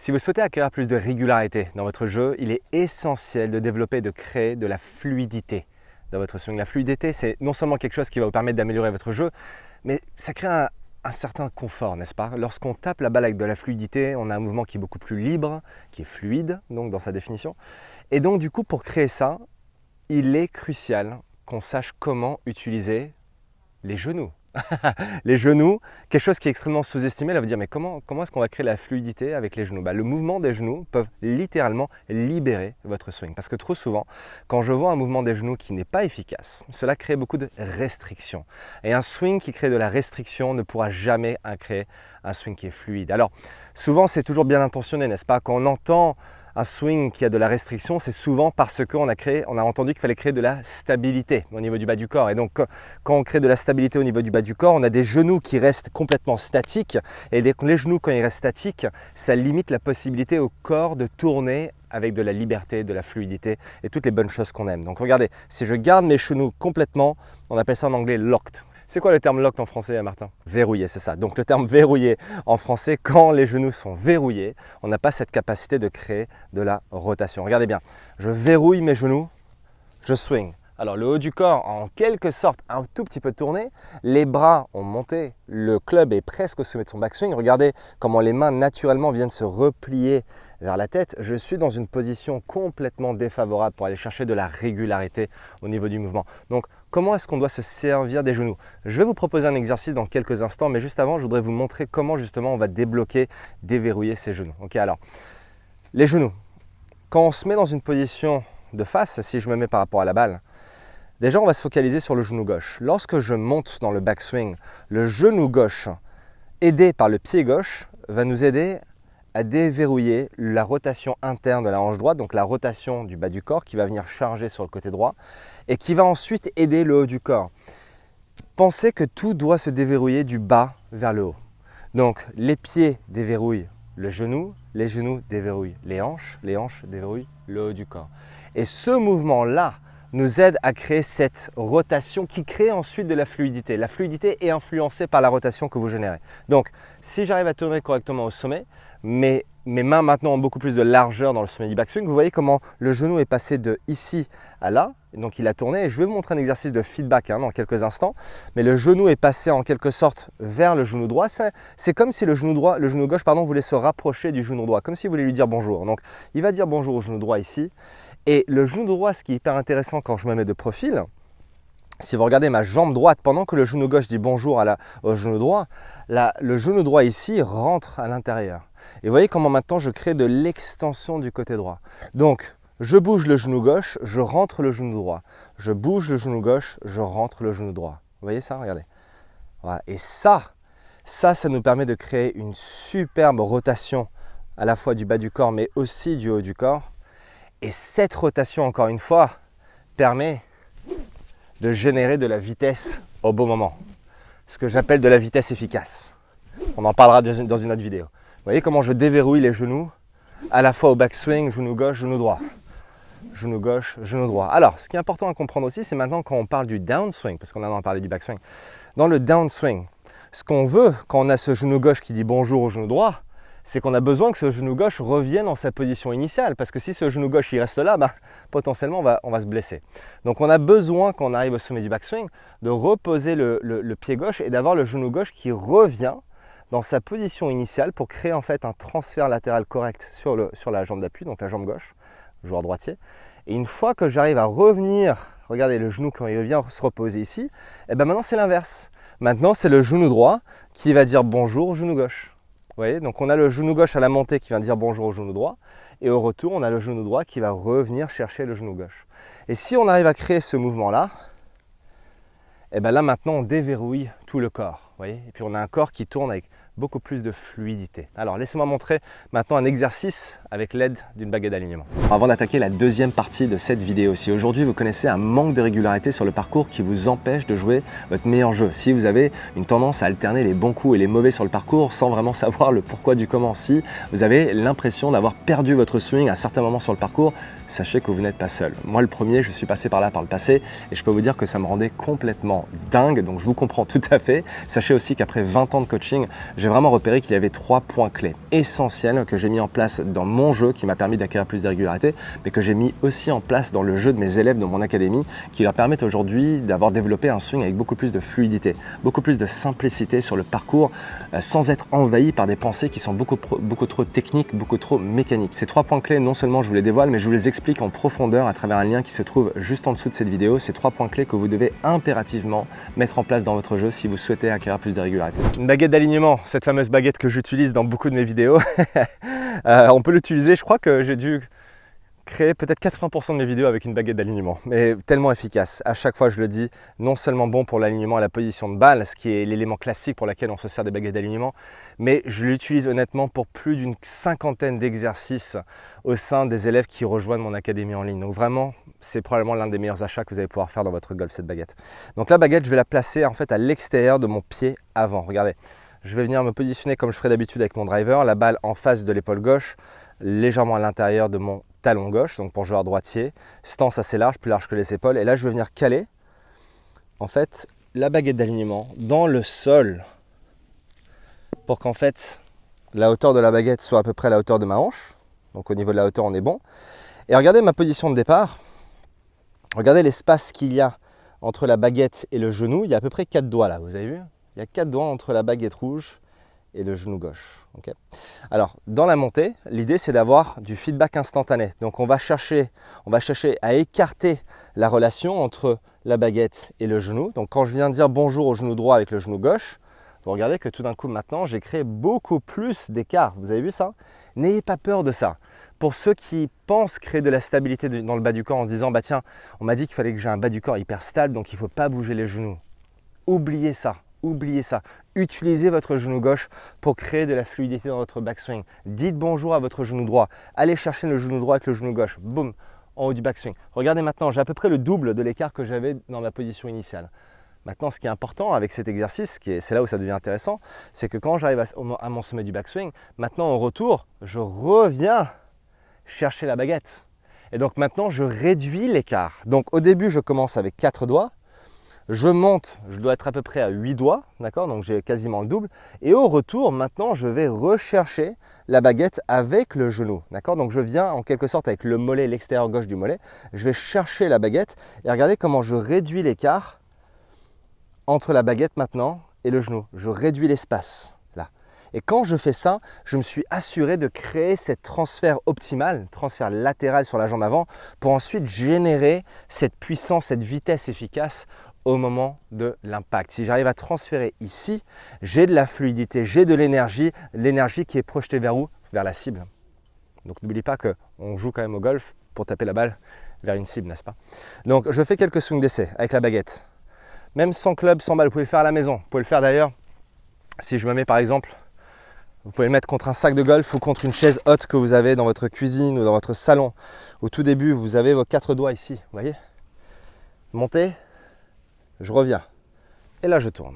Si vous souhaitez acquérir plus de régularité dans votre jeu, il est essentiel de développer et de créer de la fluidité dans votre swing. La fluidité, c'est non seulement quelque chose qui va vous permettre d'améliorer votre jeu, mais ça crée un certain confort, n'est-ce pas? Lorsqu'on tape la balle avec de la fluidité, on a un mouvement qui est beaucoup plus libre, qui est fluide, donc dans sa définition. Et donc du coup, pour créer ça, il est crucial qu'on sache comment utiliser les genoux. Les genoux, quelque chose qui est extrêmement sous-estimé, là vous dire mais comment est-ce qu'on va créer la fluidité avec les genoux? Le mouvement des genoux peuvent littéralement libérer votre swing. Parce que trop souvent, quand je vois un mouvement des genoux qui n'est pas efficace, cela crée beaucoup de restrictions. Et un swing qui crée de la restriction ne pourra jamais créer un swing qui est fluide. Alors souvent c'est toujours bien intentionné, n'est-ce pas? Quand on entend un swing qui a de la restriction, c'est souvent parce qu'on a entendu qu'il fallait créer de la stabilité au niveau du bas du corps. Et donc, quand on crée de la stabilité au niveau du bas du corps, on a des genoux qui restent complètement statiques. Et les genoux, quand ils restent statiques, ça limite la possibilité au corps de tourner avec de la liberté, de la fluidité et toutes les bonnes choses qu'on aime. Donc regardez, si je garde mes genoux complètement, on appelle ça en anglais locked. C'est quoi le terme locked en français, Martin? Verrouillé, c'est ça. Donc le terme verrouillé en français, quand les genoux sont verrouillés, on n'a pas cette capacité de créer de la rotation. Regardez bien, je verrouille mes genoux, je swing. Alors le haut du corps a en quelque sorte un tout petit peu tourné, les bras ont monté, le club est presque au sommet de son backswing. Regardez comment les mains naturellement viennent se replier vers la tête. Je suis dans une position complètement défavorable pour aller chercher de la régularité au niveau du mouvement. Donc comment est-ce qu'on doit se servir des genoux? Je vais vous proposer un exercice dans quelques instants, mais juste avant, je voudrais vous montrer comment justement on va débloquer, déverrouiller ces genoux. Ok, alors les genoux, quand on se met dans une position de face, si je me mets par rapport à la balle, déjà, on va se focaliser sur le genou gauche. Lorsque je monte dans le backswing, le genou gauche, aidé par le pied gauche, va nous aider à déverrouiller la rotation interne de la hanche droite, donc la rotation du bas du corps qui va venir charger sur le côté droit et qui va ensuite aider le haut du corps. Pensez que tout doit se déverrouiller du bas vers le haut. Donc, les pieds déverrouillent le genou, les genoux déverrouillent les hanches déverrouillent le haut du corps. Et ce mouvement-là nous aide à créer cette rotation qui crée ensuite de la fluidité. La fluidité est influencée par la rotation que vous générez. Donc, si j'arrive à tourner correctement au sommet, mes mains maintenant ont beaucoup plus de largeur dans le sommet du backswing. Vous voyez comment le genou est passé de ici à là, donc il a tourné. Et je vais vous montrer un exercice de feedback dans quelques instants. Mais le genou est passé en quelque sorte vers le genou droit. C'est comme si le genou gauche voulait se rapprocher du genou droit, comme s'il voulait lui dire bonjour. Donc, il va dire bonjour au genou droit ici. Et le genou droit, ce qui est hyper intéressant quand je me mets de profil, si vous regardez ma jambe droite, pendant que le genou gauche dit bonjour au genou droit, le genou droit ici rentre à l'intérieur. Et vous voyez comment maintenant je crée de l'extension du côté droit. Donc, je bouge le genou gauche, je rentre le genou droit. Je bouge le genou gauche, je rentre le genou droit. Vous voyez ça? Regardez. Voilà. Et ça nous permet de créer une superbe rotation à la fois du bas du corps, mais aussi du haut du corps. Et cette rotation, encore une fois, permet de générer de la vitesse au bon moment. Ce que j'appelle de la vitesse efficace. On en parlera dans une autre vidéo. Vous voyez comment je déverrouille les genoux, à la fois au backswing, genou gauche, genou droit. Genou gauche, genou droit. Alors, ce qui est important à comprendre aussi, c'est maintenant quand on parle du downswing, parce qu'on a parlé du backswing. Dans le downswing, ce qu'on veut quand on a ce genou gauche qui dit bonjour au genou droit, c'est qu'on a besoin que ce genou gauche revienne dans sa position initiale. Parce que si ce genou gauche il reste là, potentiellement on va se blesser. Donc on a besoin, quand on arrive au sommet du backswing, de reposer le pied gauche et d'avoir le genou gauche qui revient dans sa position initiale pour créer en fait un transfert latéral correct sur la jambe d'appui, donc la jambe gauche, joueur droitier. Et une fois que j'arrive à revenir, regardez le genou quand il revient se reposer ici, et maintenant c'est l'inverse. Maintenant c'est le genou droit qui va dire bonjour au genou gauche. Vous voyez, donc on a le genou gauche à la montée qui vient dire bonjour au genou droit et au retour on a le genou droit qui va revenir chercher le genou gauche. Et si on arrive à créer ce mouvement là, et bien là maintenant on déverrouille tout le corps. Vous voyez, et puis on a un corps qui tourne avec beaucoup plus de fluidité. Alors laissez-moi montrer maintenant un exercice avec l'aide d'une baguette d'alignement. Avant d'attaquer la deuxième partie de cette vidéo, si aujourd'hui vous connaissez un manque de régularité sur le parcours qui vous empêche de jouer votre meilleur jeu, si vous avez une tendance à alterner les bons coups et les mauvais sur le parcours sans vraiment savoir le pourquoi du comment, si vous avez l'impression d'avoir perdu votre swing à certains moments sur le parcours, sachez que vous n'êtes pas seul. Moi le premier, je suis passé par là par le passé et je peux vous dire que ça me rendait complètement dingue, donc je vous comprends tout à fait. Sachez aussi qu'après 20 ans de coaching, j'ai j'ai vraiment repéré qu'il y avait 3 points clés essentiels que j'ai mis en place dans mon jeu qui m'a permis d'acquérir plus de régularité, mais que j'ai mis aussi en place dans le jeu de mes élèves de mon académie qui leur permettent aujourd'hui d'avoir développé un swing avec beaucoup plus de fluidité, beaucoup plus de simplicité sur le parcours sans être envahi par des pensées qui sont beaucoup trop techniques, beaucoup trop mécaniques. Ces 3 points clés, non seulement je vous les dévoile, mais je vous les explique en profondeur à travers un lien qui se trouve juste en dessous de cette vidéo. Ces 3 points clés que vous devez impérativement mettre en place dans votre jeu si vous souhaitez acquérir plus de régularité. Une baguette d'alignement, cette fameuse baguette que j'utilise dans beaucoup de mes vidéos, on peut l'utiliser, je crois que j'ai dû créer peut-être 80% de mes vidéos avec une baguette d'alignement, mais tellement efficace. À chaque fois, je le dis, non seulement bon pour l'alignement et la position de balle, ce qui est l'élément classique pour lequel on se sert des baguettes d'alignement, mais je l'utilise honnêtement pour plus d'une 50aine d'exercices au sein des élèves qui rejoignent mon académie en ligne. Donc vraiment, c'est probablement l'un des meilleurs achats que vous allez pouvoir faire dans votre golf, cette baguette. Donc la baguette, je vais la placer en fait à l'extérieur de mon pied avant. Regardez, je vais venir me positionner comme je ferais d'habitude avec mon driver, la balle en face de l'épaule gauche, légèrement à l'intérieur de mon talon gauche, donc pour joueur droitier, stance assez large, plus large que les épaules. Et là, je vais venir caler en fait la baguette d'alignement dans le sol pour qu'en fait la hauteur de la baguette soit à peu près à la hauteur de ma hanche. Donc au niveau de la hauteur, on est bon. Et regardez ma position de départ. Regardez l'espace qu'il y a entre la baguette et le genou. Il y a à peu près 4 doigts là, vous avez vu? Il y a 4 doigts entre la baguette rouge et le genou gauche. Okay. Alors, dans la montée, l'idée c'est d'avoir du feedback instantané. Donc on va chercher à écarter la relation entre la baguette et le genou. Donc quand je viens de dire bonjour au genou droit avec le genou gauche, vous regardez que tout d'un coup maintenant, j'ai créé beaucoup plus d'écart. Vous avez vu ça? N'ayez pas peur de ça. Pour ceux qui pensent créer de la stabilité dans le bas du corps en se disant, bah tiens, on m'a dit qu'il fallait que j'ai un bas du corps hyper stable, donc il ne faut pas bouger les genoux. Oubliez ça. Oubliez ça. Utilisez votre genou gauche pour créer de la fluidité dans votre backswing. Dites bonjour à votre genou droit. Allez chercher le genou droit avec le genou gauche. Boum, en haut du backswing. Regardez maintenant, j'ai à peu près le double de l'écart que j'avais dans ma position initiale. Maintenant, ce qui est important avec cet exercice, c'est là où ça devient intéressant, c'est que quand j'arrive à mon sommet du backswing, maintenant au retour, je reviens chercher la baguette. Et donc maintenant, je réduis l'écart. Donc au début, je commence avec 4 doigts. Je monte, je dois être à peu près à 8 doigts, d'accord? Donc j'ai quasiment le double. Et au retour, maintenant, je vais rechercher la baguette avec le genou, d'accord? Donc je viens en quelque sorte avec le mollet, l'extérieur gauche du mollet. Je vais chercher la baguette et regardez comment je réduis l'écart entre la baguette maintenant et le genou. Je réduis l'espace là. Et quand je fais ça, je me suis assuré de créer cette transfert optimal, transfert latéral sur la jambe avant, pour ensuite générer cette puissance, cette vitesse efficace au moment de l'impact. Si j'arrive à transférer ici, j'ai de la fluidité, j'ai de l'énergie qui est projetée vers où? Vers la cible. Donc n'oubliez pas qu'on joue quand même au golf pour taper la balle vers une cible, n'est-ce pas? Donc je fais quelques swings d'essai avec la baguette. Même sans club, sans balle, vous pouvez le faire à la maison. Vous pouvez le faire d'ailleurs, si je me mets par exemple, vous pouvez le mettre contre un sac de golf ou contre une chaise haute que vous avez dans votre cuisine ou dans votre salon. Au tout début, vous avez vos 4 doigts ici, vous voyez? Montez. Je reviens et là je tourne.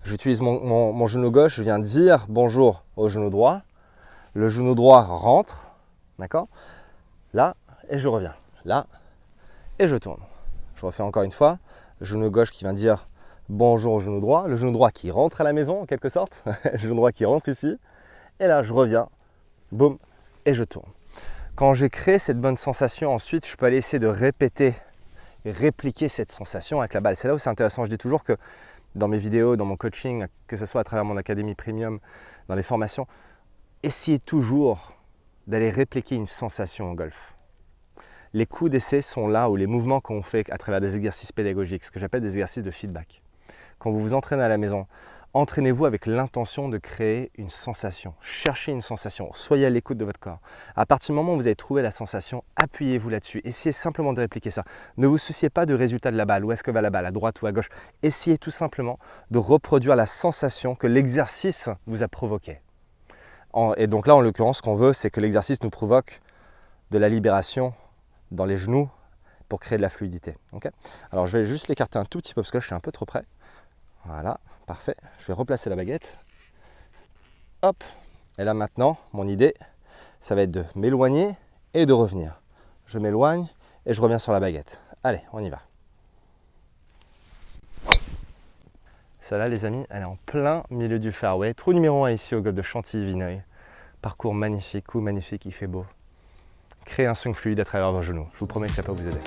J'utilise mon genou gauche, je viens dire bonjour au genou droit. Le genou droit rentre, d'accord? Là et je reviens. Là et je tourne. Je refais encore une fois. Genou gauche qui vient dire bonjour au genou droit. Le genou droit qui rentre à la maison en quelque sorte. Le genou droit qui rentre ici. Et là je reviens. Boum et je tourne. Quand j'ai créé cette bonne sensation, ensuite je peux aller essayer de répéter et répliquer cette sensation avec la balle. C'est là où c'est intéressant. Je dis toujours que dans mes vidéos, dans mon coaching, que ce soit à travers mon académie premium, dans les formations, essayez toujours d'aller répliquer une sensation au golf. Les coups d'essai sont là où les mouvements qu'on fait à travers des exercices pédagogiques, ce que j'appelle des exercices de feedback. Quand vous vous entraînez à la maison, entraînez-vous avec l'intention de créer une sensation. Cherchez une sensation. Soyez à l'écoute de votre corps. À partir du moment où vous avez trouvé la sensation, appuyez-vous là-dessus. Essayez simplement de répliquer ça. Ne vous souciez pas du résultat de la balle. Où est-ce que va la balle? À droite ou à gauche? Essayez tout simplement de reproduire la sensation que l'exercice vous a provoquée. Et donc là, en l'occurrence, ce qu'on veut, c'est que l'exercice nous provoque de la libération dans les genoux pour créer de la fluidité. Okay? Alors, je vais juste l'écarter un tout petit peu parce que là, je suis un peu trop près. Voilà, parfait. Je vais replacer la baguette. Hop. Et là maintenant, mon idée, ça va être de m'éloigner et de revenir. Je m'éloigne et je reviens sur la baguette. Allez, on y va. Celle-là, les amis, elle est en plein milieu du fairway. Trou numéro 1 ici au golf de Chantilly-Vineuil. Parcours magnifique, coup magnifique, il fait beau. Créez un swing fluide à travers vos genoux. Je vous promets que ça peut vous aider.